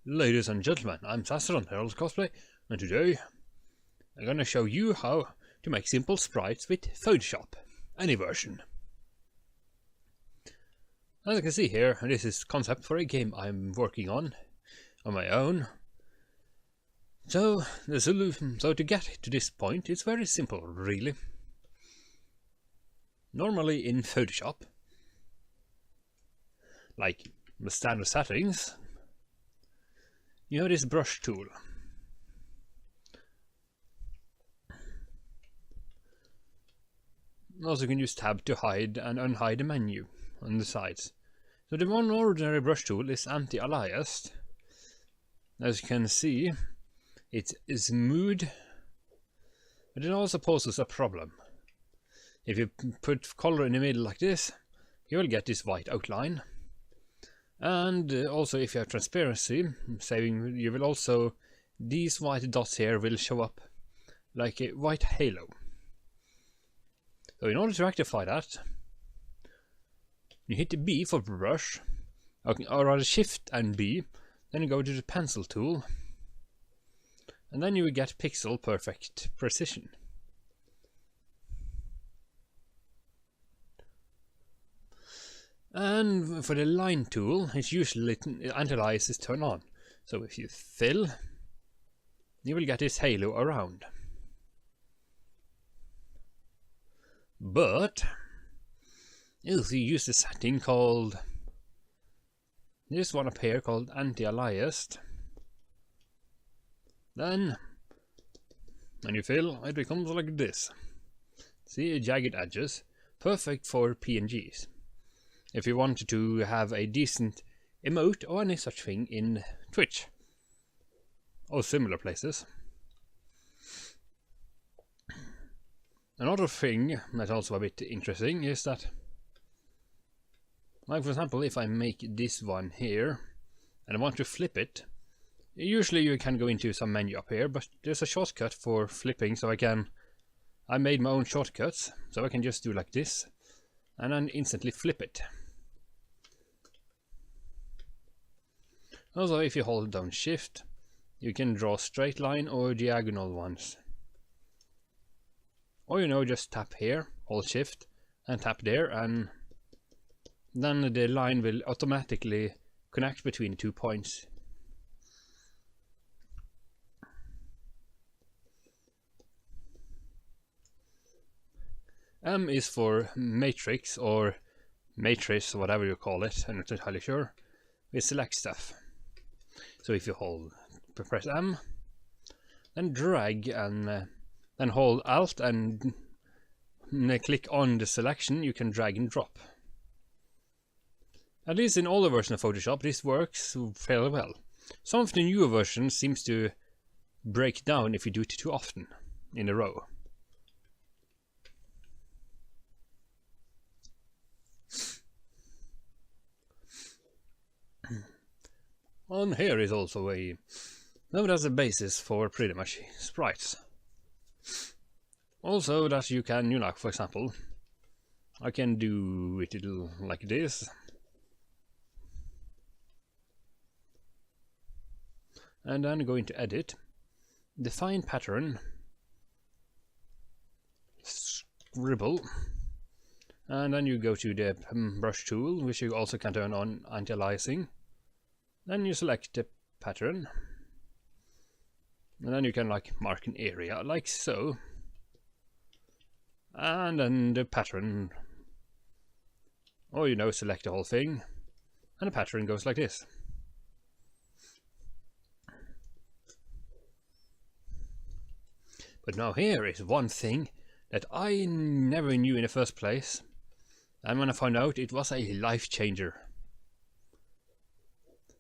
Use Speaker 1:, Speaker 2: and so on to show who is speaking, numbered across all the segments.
Speaker 1: Ladies and gentlemen, I'm Zaceron, Herald Cosplay, and today I'm gonna show you how to make simple sprites with Photoshop, any version. As you can see here, this is concept for a game I'm working on my own. So the solution, to get to this point, it's very simple, really. Normally in Photoshop, like the standard settings, you have this brush tool. Also, you can use tab to hide and unhide the menu on the sides. So the one ordinary brush tool is anti-aliased. As you can see, it is smooth, but it also poses a problem. If you put color in the middle like this, you will get this white outline. And also if you have transparency, you will also, these white dots here will show up like a white halo. So in order to rectify that, you hit B for brush, or rather Shift and B, then you go to the pencil tool, and then you will get pixel perfect precision. And for the line tool, it's usually anti-alias is turned on. So if you fill, you will get this halo around. But if you use the setting called, this one up here called anti-aliased, then when you fill, it becomes like this. See, jagged edges, perfect for PNGs. If you wanted to have a decent emote or any such thing in Twitch or similar places. Another thing that's also a bit interesting is that, like for example, if I make this one here and I want to flip it, usually you can go into some menu up here, but there's a shortcut for flipping, so I made my own shortcuts, so I can just do like this and then instantly flip it. Also, if you hold down Shift, you can draw straight line or diagonal ones. Or just tap here, hold Shift, and tap there, and then the line will automatically connect between the 2 points. M is for matrix or matrix, whatever you call it, I'm not entirely sure. We select stuff. So if you press M, then drag and then hold Alt and click on the selection, you can drag and drop. At least in older versions of Photoshop, this works fairly well. Some of the newer versions seems to break down if you do it too often in a row. On here is also known as a basis for pretty much sprites. Also that you can, for example, I can do it like this. And then go into edit, define pattern, scribble, and then you go to the brush tool, which you also can turn on anti-aliasing. Then you select the pattern, and then you can mark an area like so, and then the pattern, or select the whole thing, and the pattern goes like this. But now here is one thing that I never knew in the first place, and when I found out, it was a life changer.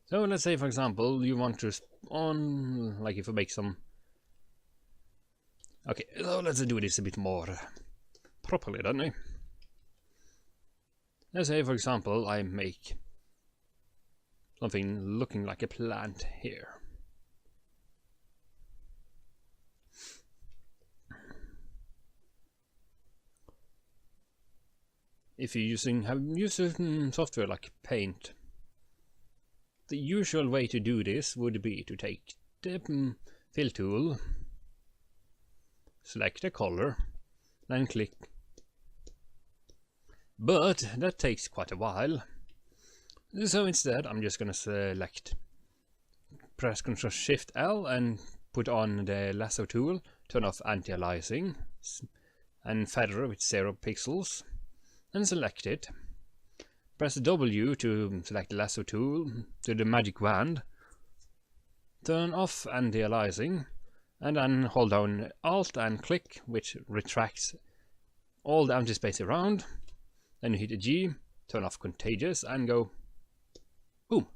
Speaker 1: So let's say, for example, you want to if you make some. Okay, so let's do this a bit more properly, don't we? Let's say, for example, I make something looking like a plant here. If you're using software like Paint, the usual way to do this would be to take the fill tool, select a color, then click. But that takes quite a while. So instead I'm just gonna select, press Ctrl Shift L and put on the lasso tool, turn off anti-aliasing and feather with 0 pixels, and select it. Press W to select the lasso tool, to the magic wand, turn off anti-aliasing, and then hold down Alt and click, which retracts all the empty space around. Then you hit a G, turn off contagious, and go boom.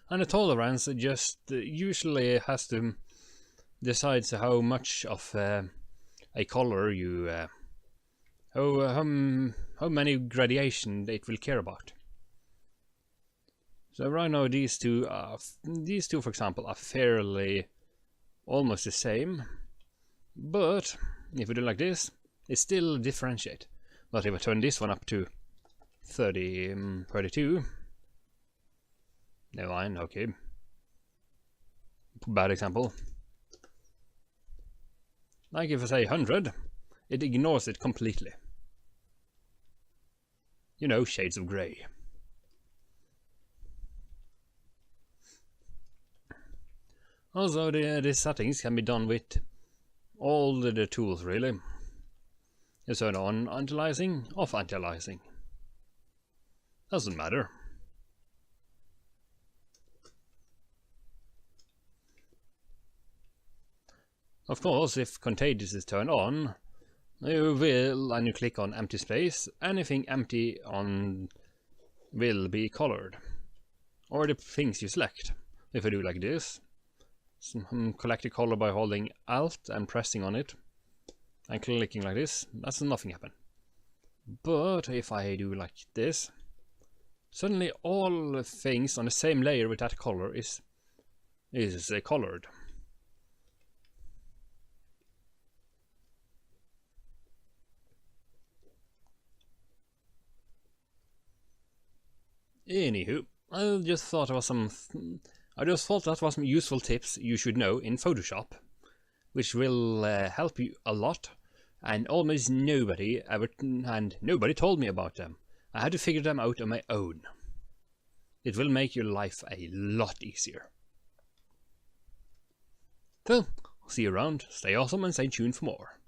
Speaker 1: And the tolerance just usually has to decide how much of a color you how many gradation it will care about. So right now these two for example are fairly almost the same, but if we do like this, it still differentiate. But if I turn this one up to 32, never mind, okay, bad example. Like if I say 100, it ignores it completely. You know, shades of grey. Also, the settings can be done with all the tools, really. You turn on anti-aliasing, off anti-aliasing. Doesn't matter. Of course, if contagious is turned on, you will, and you click on empty space, anything empty on will be colored. Or the things you select. If I do like this, collect a color by holding Alt and pressing on it, and clicking like this, that's nothing happen. But if I do like this, suddenly all things on the same layer with that color is colored. Anywho, I just thought that was some useful tips you should know in Photoshop, which will help you a lot, and almost nobody told me about them. I had to figure them out on my own. It will make your life a lot easier. So, see you around, stay awesome and stay tuned for more.